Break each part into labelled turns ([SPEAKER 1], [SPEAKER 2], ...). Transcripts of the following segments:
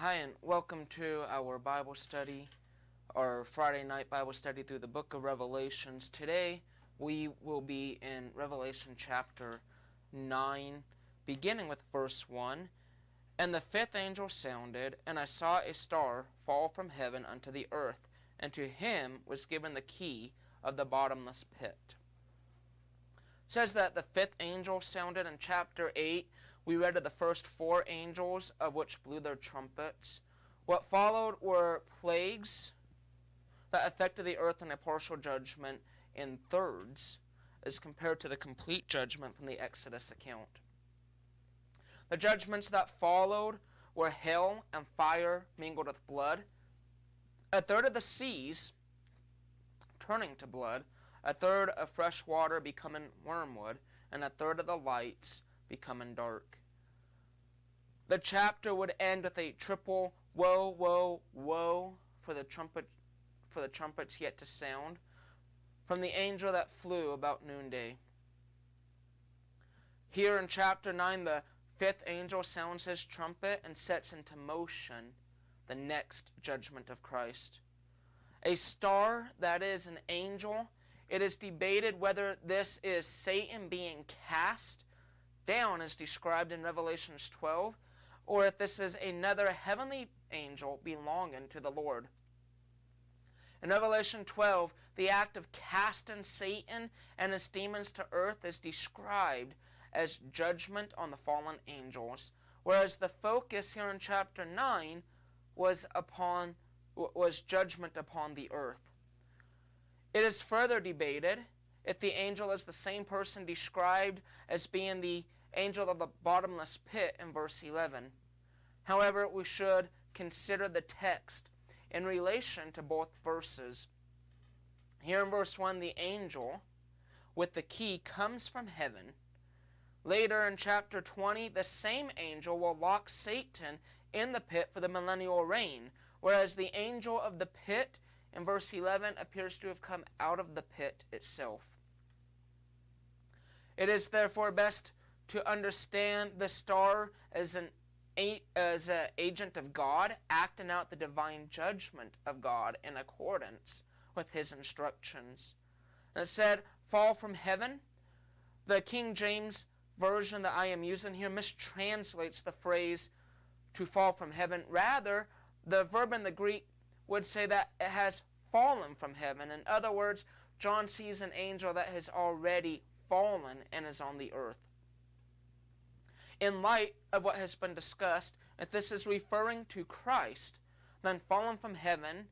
[SPEAKER 1] Hi, and welcome to our Bible study, our Friday night Bible study through the book of Revelations. Today, we will be in Revelation chapter 9, beginning with verse 1. And the fifth angel sounded, and I saw a star fall from heaven unto the earth, and to him was given the key of the bottomless pit. It says that the fifth angel sounded in chapter 8. We read of the first four angels, of which blew their trumpets. What followed were plagues that affected the earth in a partial judgment in thirds, as compared to the complete judgment from the Exodus account. The judgments that followed were hail and fire mingled with blood, a third of the seas turning to blood, a third of fresh water becoming wormwood, and a third of the lights becoming dark. The chapter would end with a triple woe, woe, woe for the trumpets yet to sound from the angel that flew about noonday. Here in chapter 9, the fifth angel sounds his trumpet and sets into motion the next judgment of Christ. A star, that is an angel, it is debated whether this is Satan being cast down as described in Revelation 12, or if this is another heavenly angel belonging to the Lord. In Revelation 12, the act of casting Satan and his demons to earth is described as judgment on the fallen angels, whereas the focus here in chapter 9 was judgment upon the earth. It is further debated if the angel is the same person described as being the angel of the bottomless pit in verse 11. However, we should consider the text in relation to both verses. Here in verse 1, the angel with the key comes from heaven. Later in chapter 20, the same angel will lock Satan in the pit for the millennial reign, whereas the angel of the pit in verse 11 appears to have come out of the pit itself. It is therefore best to understand the star as an agent of God, acting out the divine judgment of God in accordance with his instructions. And it said, fall from heaven. The King James version that I am using here mistranslates the phrase to fall from heaven. Rather, the verb in the Greek would say that it has fallen from heaven. In other words, John sees an angel that has already fallen and is on the earth. In light of what has been discussed, if this is referring to Christ, then fallen from heaven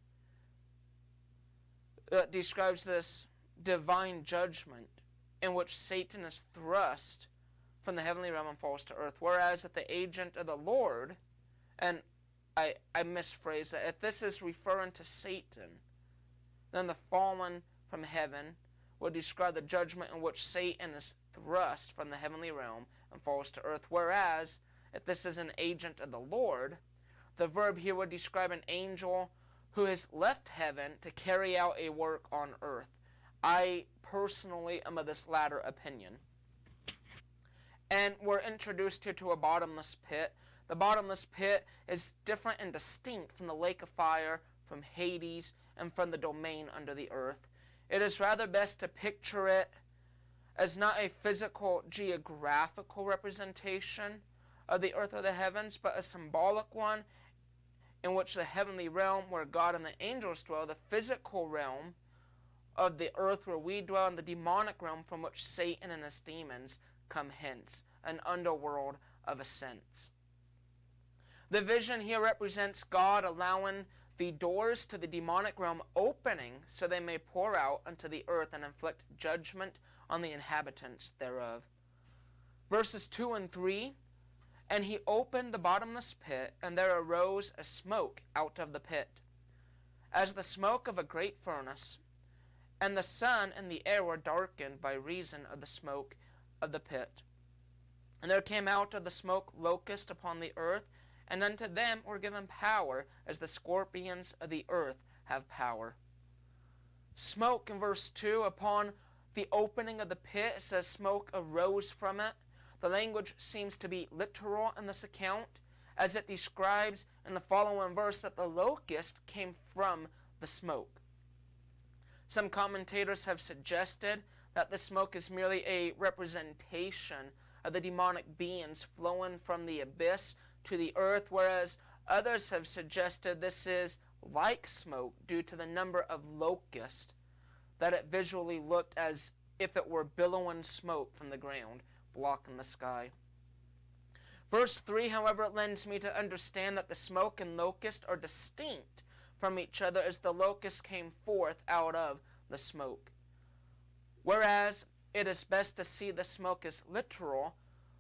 [SPEAKER 1] describes this divine judgment in which Satan is thrust from the heavenly realm and falls to earth. Whereas if the agent of the Lord, and I misphrase that, if this is referring to Satan, then the fallen from heaven would describe the judgment in which Satan is thrust from the heavenly realm and falls to earth. Whereas, if this is an agent of the Lord, the verb here would describe an angel who has left heaven to carry out a work on earth. I personally am of this latter opinion. And we're introduced here to a bottomless pit. The bottomless pit is different and distinct from the lake of fire, from Hades, and from the domain under the earth. It is rather best to picture it as not a physical, geographical representation of the earth or the heavens, but a symbolic one in which the heavenly realm where God and the angels dwell, the physical realm of the earth where we dwell, and the demonic realm from which Satan and his demons come hence, an underworld of a sense. The vision here represents God allowing the doors to the demonic realm opening so they may pour out unto the earth and inflict judgment on the inhabitants thereof. Verses 2 and 3, and he opened the bottomless pit, and there arose a smoke out of the pit, as the smoke of a great furnace, and the sun and the air were darkened by reason of the smoke of the pit. And there came out of the smoke locusts upon the earth, and unto them were given power, as the scorpions of the earth have power. Smoke in verse 2, upon the opening of the pit, it says smoke arose from it. The language seems to be literal in this account, as it describes in the following verse that the locust came from the smoke. Some commentators have suggested that the smoke is merely a representation of the demonic beings flowing from the abyss to the earth, whereas others have suggested this is like smoke due to the number of locusts, that it visually looked as if it were billowing smoke from the ground, blocking the sky. Verse 3, however, lends me to understand that the smoke and locust are distinct from each other, as the locust came forth out of the smoke. Whereas it is best to see the smoke as literal,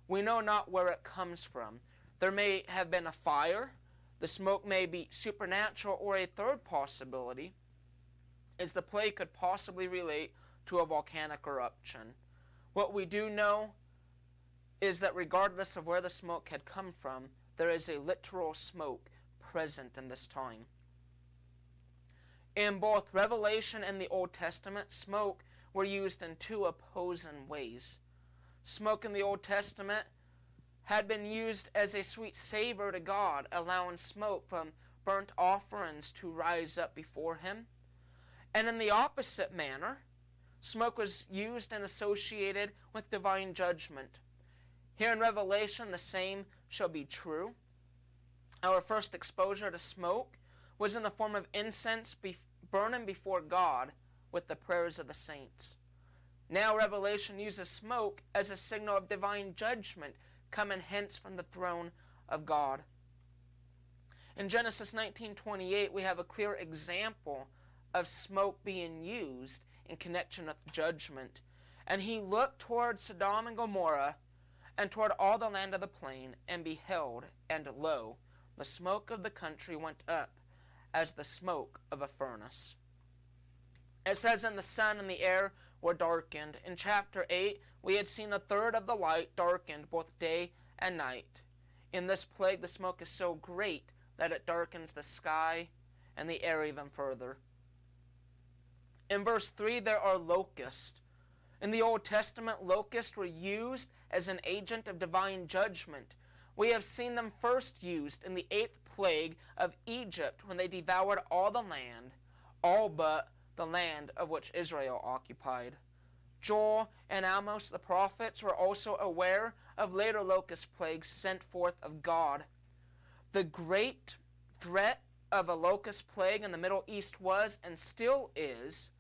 [SPEAKER 1] we know not where it comes from. There may have been a fire, the smoke may be supernatural, or a third possibility is the plague could possibly relate to a volcanic eruption. What we do know is that regardless of where the smoke had come from, there is a literal smoke present in this time. In both Revelation and the Old Testament, smoke were used in two opposing ways. Smoke in the Old Testament had been used as a sweet savor to God, allowing smoke from burnt offerings to rise up before him. And in the opposite manner, smoke was used and associated with divine judgment. Here in Revelation, the same shall be true. Our first exposure to smoke was in the form of incense burning before God with the prayers of the saints. Now Revelation uses smoke as a signal of divine judgment coming hence from the throne of God. In Genesis 19:28, we have a clear example of smoke being used in connection with judgment. And he looked toward Sodom and Gomorrah, and toward all the land of the plain, and beheld, and lo, the smoke of the country went up, as the smoke of a furnace. It says, and the sun and the air were darkened. In chapter 8, we had seen a third of the light darkened, both day and night. In this plague, the smoke is so great that it darkens the sky and the air even further. In verse 3, there are locusts. In the Old Testament, locusts were used as an agent of divine judgment. We have seen them first used in the 8th plague of Egypt, when they devoured all the land, all but the land of which Israel occupied. Joel and Amos the prophets were also aware of later locust plagues sent forth of God. The great threat of a locust plague in the Middle East was, and still is,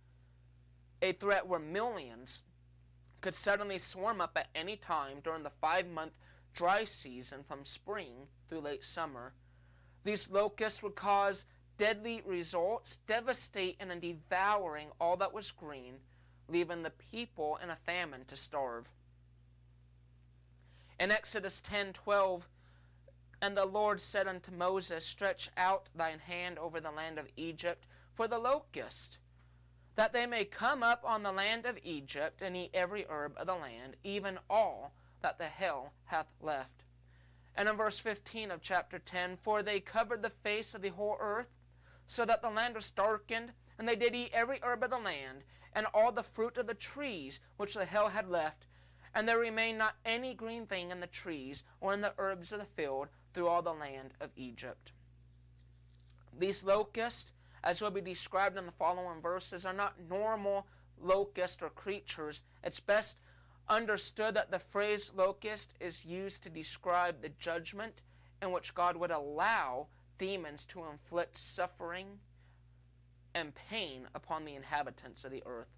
[SPEAKER 1] a threat where millions could suddenly swarm up at any time during the 5-month dry season from spring through late summer. These locusts would cause deadly results, devastating and devouring all that was green, leaving the people in a famine to starve. In Exodus 10:12, and the Lord said unto Moses, stretch out thine hand over the land of Egypt for the locust, that they may come up on the land of Egypt, and eat every herb of the land, even all that the hail hath left. And in verse 15 of chapter 10, for they covered the face of the whole earth, so that the land was darkened, and they did eat every herb of the land, and all the fruit of the trees which the hail had left, and there remained not any green thing in the trees, or in the herbs of the field, through all the land of Egypt. These locusts, as will be described in the following verses, are not normal locusts or creatures. It's best understood that the phrase locust is used to describe the judgment in which God would allow demons to inflict suffering and pain upon the inhabitants of the earth.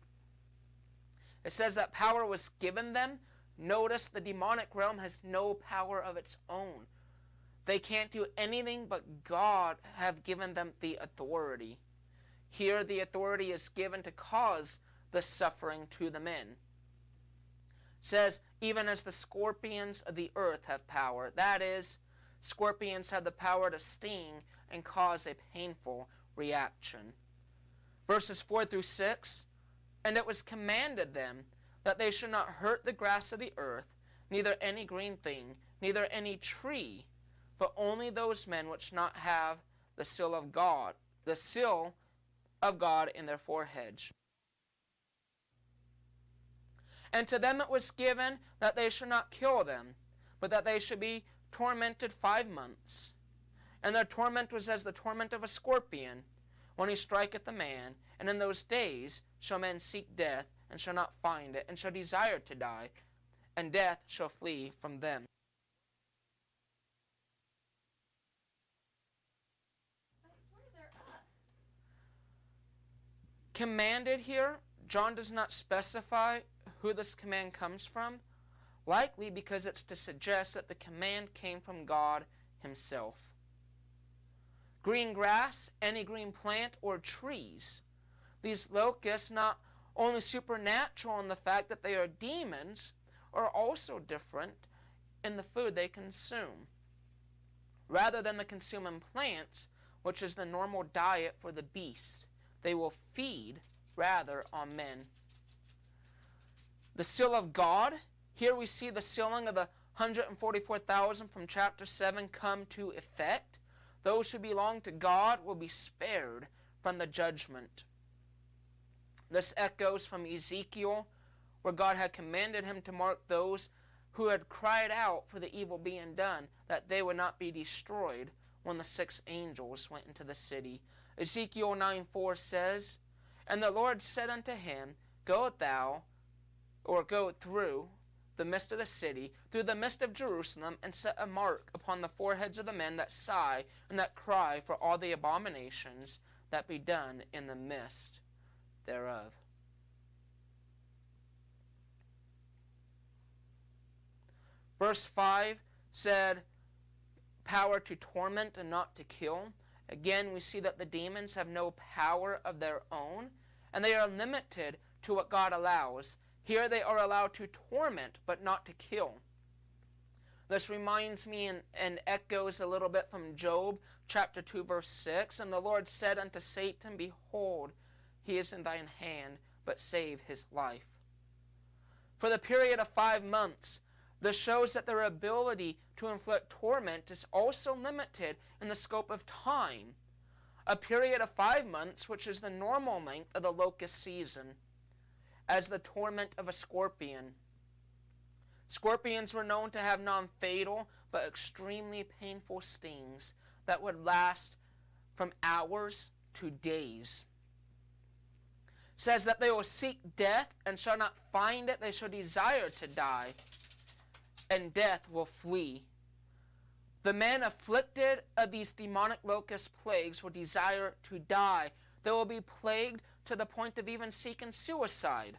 [SPEAKER 1] It says that power was given them. Notice the demonic realm has no power of its own. They can't do anything but God have given them the authority. Here the authority is given to cause the suffering to the men. It says, even as the scorpions of the earth have power. That is, scorpions have the power to sting and cause a painful reaction. Verses 4 through 6, and it was commanded them that they should not hurt the grass of the earth, neither any green thing, neither any tree, but only those men which not have the seal of God in their foreheads. And to them it was given that they should not kill them, but that they should be tormented 5 months, and their torment was as the torment of a scorpion, when he striketh a man. And in those days shall men seek death, and shall not find it, and shall desire to die, and death shall flee from them. Commanded here, John does not specify who this command comes from, likely because it's to suggest that the command came from God himself. Green grass, any green plant, or trees. These locusts, not only supernatural in the fact that they are demons, are also different in the food they consume. Rather than the consuming plants, which is the normal diet for the beast, they will feed rather on men. The seal of God. Here we see the sealing of the 144,000 from chapter 7 come to effect. Those who belong to God will be spared from the judgment. This echoes from Ezekiel, where God had commanded him to mark those who had cried out for the evil being done, that they would not be destroyed when the 6 angels went into the city. Ezekiel 9:4 says, And the Lord said unto him, Go through the midst of the city, through the midst of Jerusalem, and set a mark upon the foreheads of the men that sigh and that cry for all the abominations that be done in the midst thereof. Verse 5 said, power to torment and not to kill. Again, we see that the demons have no power of their own, and they are limited to what God allows. Here they are allowed to torment, but not to kill. This reminds me and echoes a little bit from Job chapter 2, verse 6. And the Lord said unto Satan, Behold, he is in thine hand, but save his life. For the period of 5 months, this shows that their ability to inflict torment is also limited in the scope of time. A period of 5 months, which is the normal length of the locust season, as the torment of a scorpion. Scorpions were known to have non-fatal but extremely painful stings that would last from hours to days. It says that they will seek death and shall not find it, they shall desire to die, and death will flee. The men afflicted of these demonic locust plagues will desire to die. They will be plagued to the point of even seeking suicide.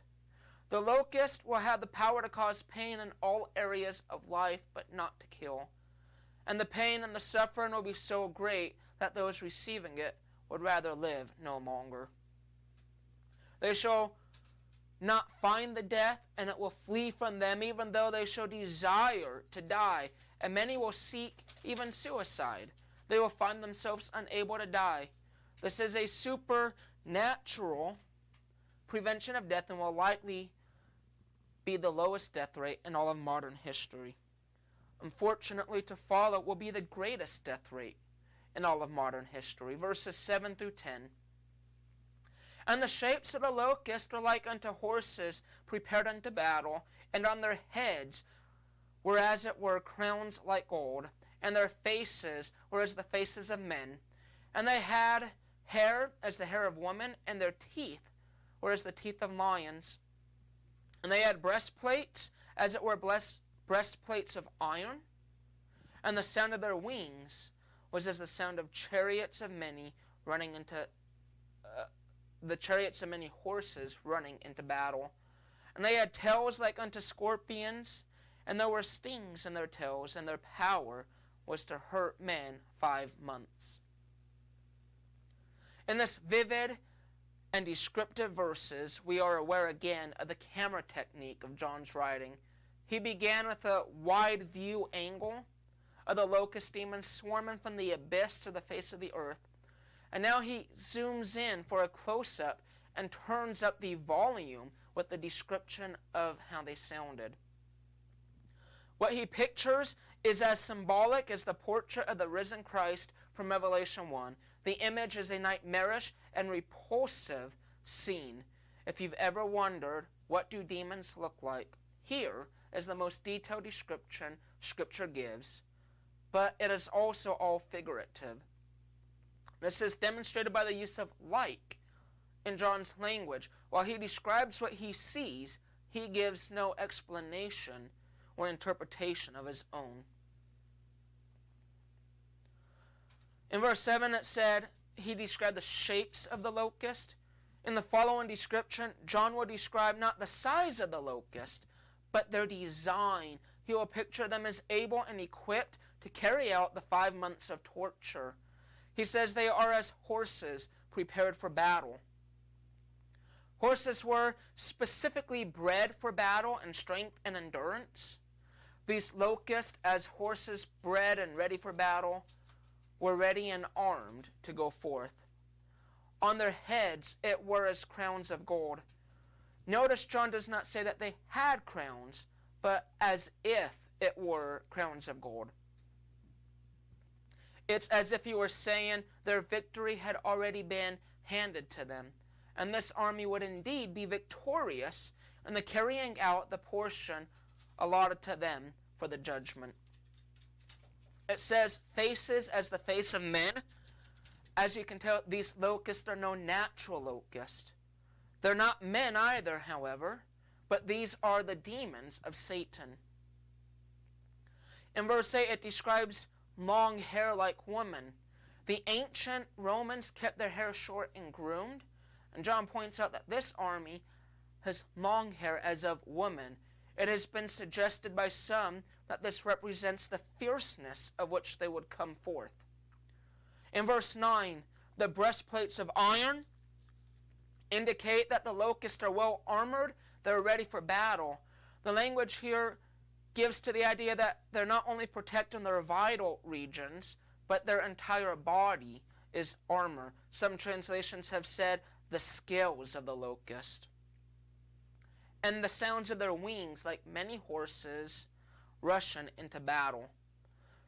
[SPEAKER 1] The locust will have the power to cause pain in all areas of life, but not to kill. And the pain and the suffering will be so great that those receiving it would rather live no longer. They shall not find the death, and it will flee from them, even though they shall desire to die. And many will seek even suicide. They will find themselves unable to die. This is a supernatural prevention of death and will likely be the lowest death rate in all of modern history. Unfortunately, to follow will be the greatest death rate in all of modern history. Verses 7 through 10. And the shapes of the locust were like unto horses prepared unto battle, and on their heads were as it were crowns like gold, and their faces were as the faces of men. And they had hair as the hair of women, and their teeth were as the teeth of lions. And they had breastplates, as it were breastplates of iron, and the sound of their wings was as the sound of chariots of many running into the chariots of many horses running into battle. And they had tails like unto scorpions, and there were stings in their tails, and their power was to hurt men 5 months. In this vivid and descriptive verses, we are aware again of the camera technique of John's writing. He began with a wide view angle of the locust demons swarming from the abyss to the face of the earth. And now he zooms in for a close-up and turns up the volume with the description of how they sounded. What he pictures is as symbolic as the portrait of the risen Christ from Revelation 1. The image is a nightmarish and repulsive scene. If you've ever wondered, what do demons look like? Here is the most detailed description Scripture gives. but it is also all figurative. This is demonstrated by the use of like in John's language. While he describes what he sees, he gives no explanation or interpretation of his own. In verse 7 it said, he described the shapes of the locust. In the following description, John will describe not the size of the locust, but their design. He will picture them as able and equipped to carry out the 5 months of torture. He says they are as horses prepared for battle. Horses were specifically bred for battle and strength and endurance. These locusts, as horses bred and ready for battle, were ready and armed to go forth. On their heads it were as crowns of gold. Notice John does not say that they had crowns, but as if it were crowns of gold. It's as if he were saying their victory had already been handed to them, and this army would indeed be victorious in the carrying out the portion allotted to them for the judgment. It says faces as the face of men. As you can tell, these locusts are no natural locusts. They're not men either, however, but these are the demons of Satan. In verse 8 it describes long hair like women. The ancient Romans kept their hair short and groomed, and John points out that this army has long hair as of women. It has been suggested by some that this represents the fierceness of which they would come forth. In verse 9, the breastplates of iron indicate that the locusts are well armored, they're ready for battle. The language here gives to the idea that they're not only protecting their vital regions, but their entire body is armor. Some translations have said the scales of the locust. And the sounds of their wings, like many horses, rushing into battle.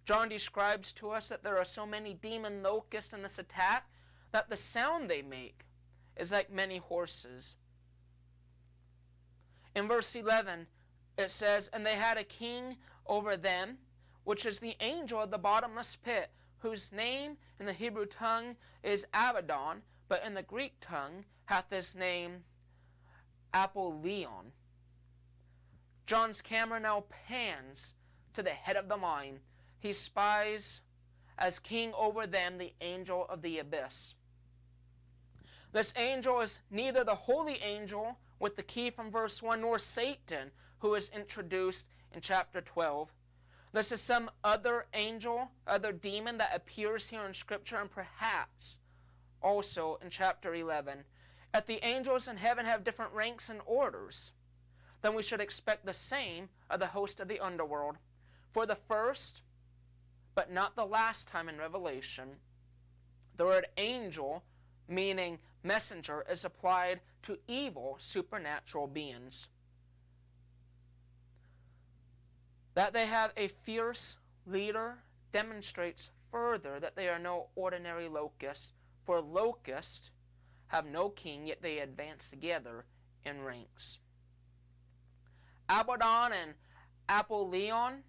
[SPEAKER 1] John describes to us that there are so many demon locusts in this attack that the sound they make is like many horses. In verse 11, it says, and they had a king over them, which is the angel of the bottomless pit, whose name in the Hebrew tongue is Abaddon, but in the Greek tongue hath his name Apollyon. John's camera now pans to the head of the line. He spies as king over them the angel of the abyss. This angel is neither the holy angel with the key from verse 1, nor Satan, who is introduced in chapter 12. This is some other angel, other demon that appears here in Scripture, and perhaps also in chapter 11. If the angels in heaven have different ranks and orders, then we should expect the same of the host of the underworld. For the first, but not the last time in Revelation, the word angel, meaning messenger, is applied to evil supernatural beings. That they have a fierce leader demonstrates further that they are no ordinary locusts, for locusts have no king, yet they advance together in ranks. Abaddon and Apollyon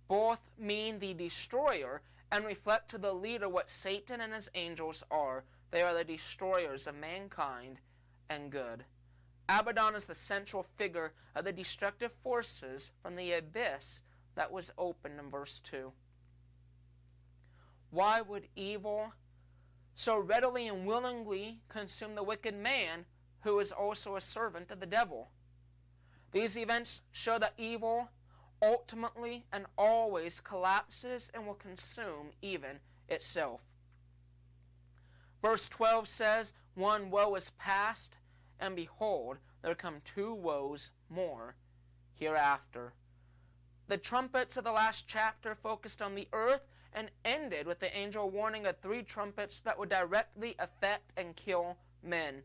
[SPEAKER 1] both mean the destroyer and reflect to the leader what Satan and his angels are. They are the destroyers of mankind and good. Abaddon is the central figure of the destructive forces from the abyss that was opened in verse 2. Why would evil so readily and willingly consume the wicked man who is also a servant of the devil? These events show that evil ultimately and always collapses and will consume even itself. Verse 12 says, one woe is past, and behold, there come 2 woes more hereafter. The trumpets of the last chapter focused on the earth and ended with the angel warning of 3 trumpets that would directly affect and kill men.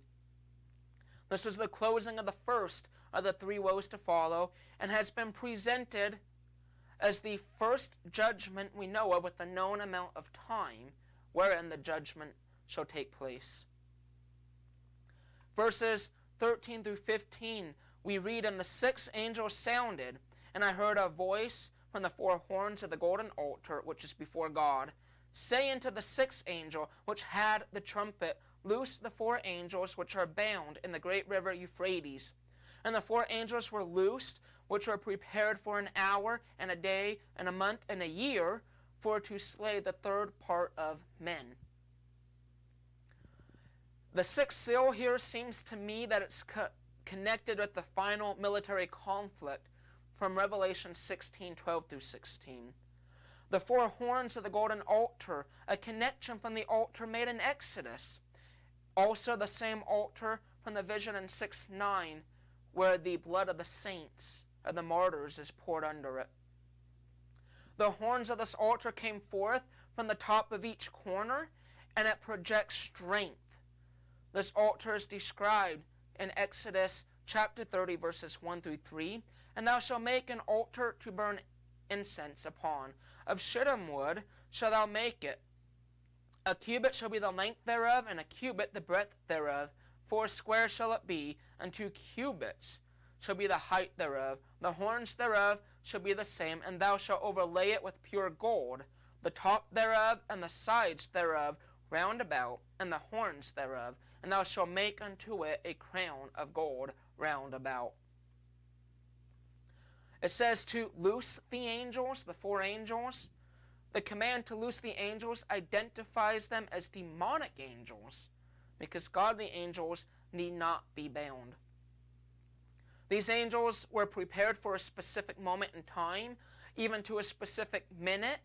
[SPEAKER 1] This was the closing of the first of the 3 woes to follow, and has been presented as the first judgment we know of with a known amount of time wherein the judgment shall take place. Verses 13 through 15, we read, and the 6th angel sounded, and I heard a voice from the four horns of the golden altar which is before God, saying to the sixth angel which had the trumpet, Loose the four angels which are bound in the great river Euphrates. And the four angels were loosed, which were prepared for an hour, and a day, and a month, and a year, for to slay the third part of men. The sixth seal here seems to me that it's connected with the final military conflict from Revelation 16:12 through 16. The four horns of the golden altar, a connection from the altar made in Exodus. Also the same altar from the vision in 6:9, where the blood of the saints, of the martyrs, is poured under it. The horns of this altar came forth from the top of each corner, and it projects strength. This altar is described in Exodus chapter 30, verses 1 through 3. And thou shalt make an altar to burn incense upon. Of shittim wood shalt thou make it. A cubit shall be the length thereof, and a cubit the breadth thereof. 4 square shall it be, and 2 cubits shall be the height thereof. The horns thereof shall be the same, and thou shalt overlay it with pure gold, the top thereof and the sides thereof round about, and the horns thereof. And thou shalt make unto it a crown of gold round about. It says to loose the angels, the four angels. The command to loose the angels identifies them as demonic angels, because godly angels need not be bound. These angels were prepared for a specific moment in time, even to a specific minute,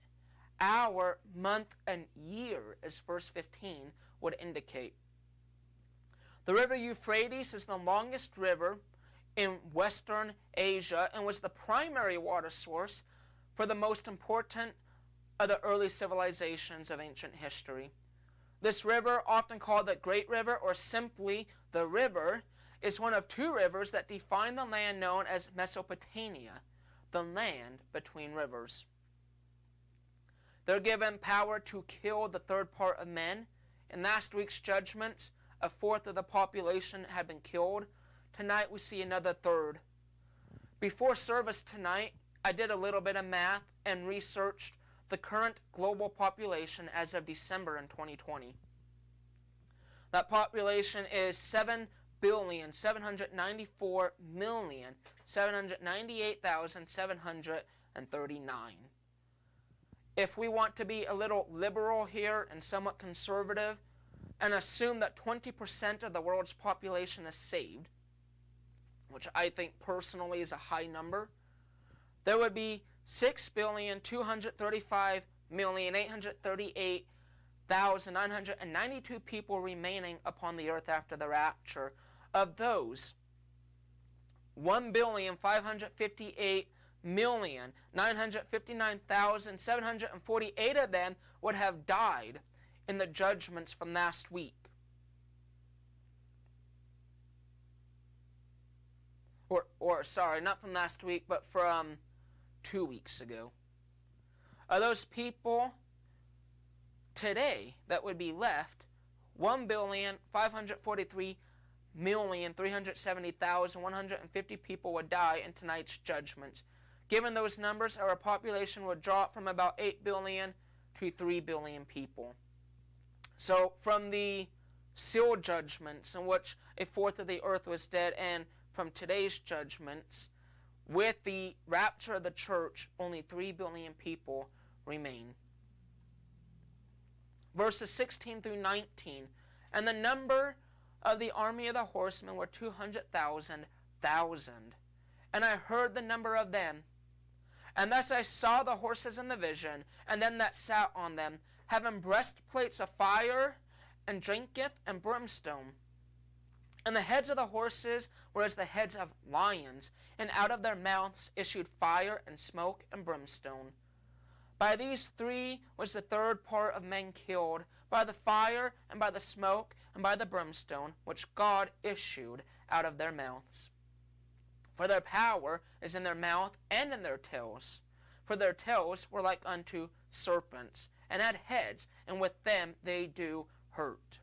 [SPEAKER 1] hour, month, and year, as verse 15 would indicate. The river Euphrates is the longest river in Western Asia and was the primary water source for the most important of the early civilizations of ancient history. This river, often called the Great River or simply the river, is one of 2 rivers that define the land known as Mesopotamia, the land between rivers. They're given power to kill the third part of men. In last week's judgments, a fourth of the population had been killed. Tonight we see another third. Before service tonight, I did a little bit of math and researched the current global population as of December in 2020. That population is 7,794,798,739. If we want to be a little liberal here and somewhat conservative, and assume that 20% of the world's population is saved, which I think personally is a high number, there would be 6,235,838,992 people remaining upon the earth after the rapture. Of those, 1,558,959,748 of them would have died in the judgments from last week. Or sorry, not from last week, but from 2 weeks ago. Of those people today that would be left, 1,543,370,150 people would die in tonight's judgments. Given those numbers, our population would drop from about 8 billion to 3 billion people. So from the seal judgments in which a fourth of the earth was dead, and from today's judgments, with the rapture of the church, only 3 billion people remain. Verses 16 through 19, and the number of the army of the horsemen were 200,000. And I heard the number of them. And thus I saw the horses in the vision, and them that sat on them, having breastplates of fire, and drinketh, and brimstone. And the heads of the horses were as the heads of lions, and out of their mouths issued fire, and smoke, and brimstone. By these 3 was the third part of men killed, by the fire, and by the smoke, and by the brimstone, which God issued out of their mouths. For their power is in their mouth and in their tails. For their tails were like unto serpents, and had heads, and with them they do hurt.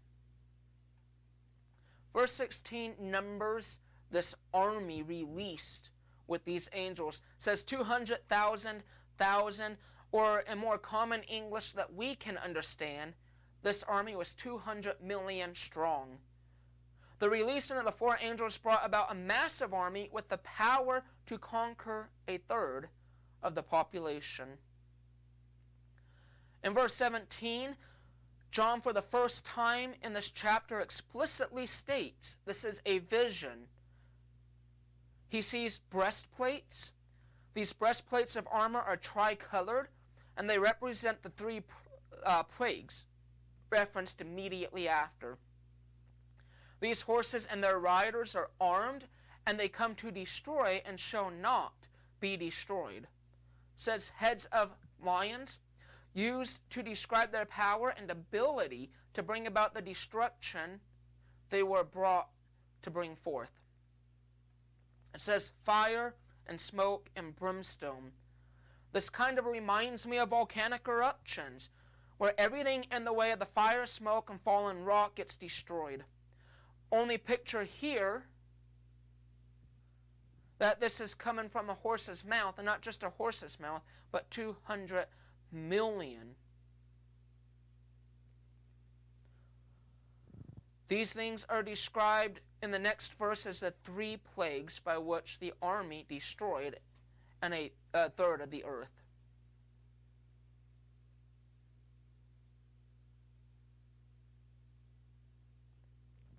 [SPEAKER 1] Verse 16 numbers this army released with these angels. It says 200,000 100,000, or in more common English that we can understand, this army was 200 million strong. The releasing of the four angels brought about a massive army with the power to conquer a third of the population. In verse 17, John, for the first time in this chapter, explicitly states this is a vision. He sees breastplates. These breastplates of armor are tricolored, and they represent the three plagues referenced immediately after. These horses and their riders are armed, and they come to destroy and shall not be destroyed. It says heads of lions, used to describe their power and ability to bring about the destruction they were brought to bring forth. It says fire and smoke and brimstone. This kind of reminds me of volcanic eruptions, where everything in the way of the fire, smoke, and fallen rock gets destroyed. Only picture here that this is coming from a horse's mouth, and not just a horse's mouth, but 200 million. These things are described in the next verse as the three plagues by which the army destroyed a third of the earth.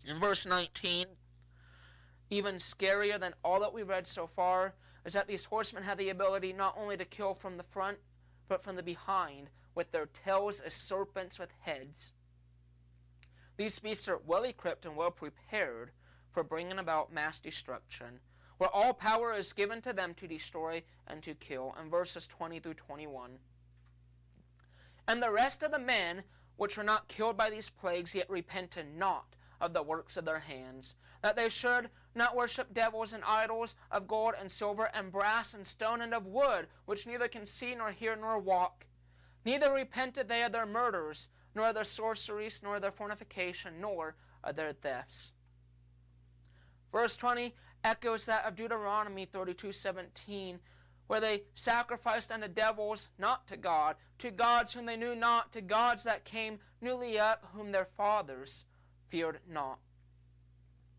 [SPEAKER 1] In verse 19, even scarier than all that we've read so far, is that these horsemen have the ability not only to kill from the front, but from the behind, with their tails as serpents with heads. These beasts are well equipped and well prepared for bringing about mass destruction, where all power is given to them to destroy and to kill, in verses 20 through 21. And the rest of the men which were not killed by these plagues yet repented not of the works of their hands, that they should not worship devils and idols of gold and silver and brass and stone and of wood, which neither can see nor hear nor walk. Neither repented they of their murders, nor of their sorceries, nor of their fornication, nor of their thefts. Verse 20 echoes that of Deuteronomy 32:17, where they sacrificed unto devils, not to God, to gods whom they knew not, to gods that came newly up, whom their fathers feared not.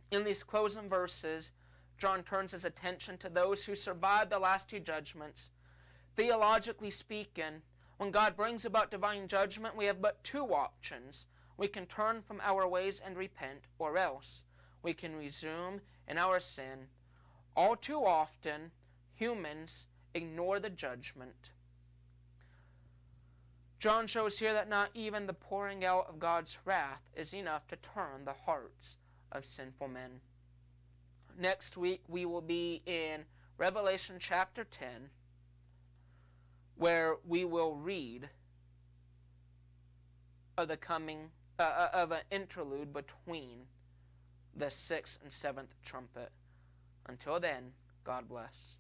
[SPEAKER 1] In these closing verses, John turns his attention to those who survived the last two judgments. Theologically speaking, when God brings about divine judgment, we have but two options. We can turn from our ways and repent, or else we can resume in our sin. All too often, humans ignore the judgment. John shows here that not even the pouring out of God's wrath is enough to turn the hearts of sinful men. Next week we will be in Revelation chapter 10, where we will read of the coming of an interlude between the 6th and 7th trumpet. Until then, God bless.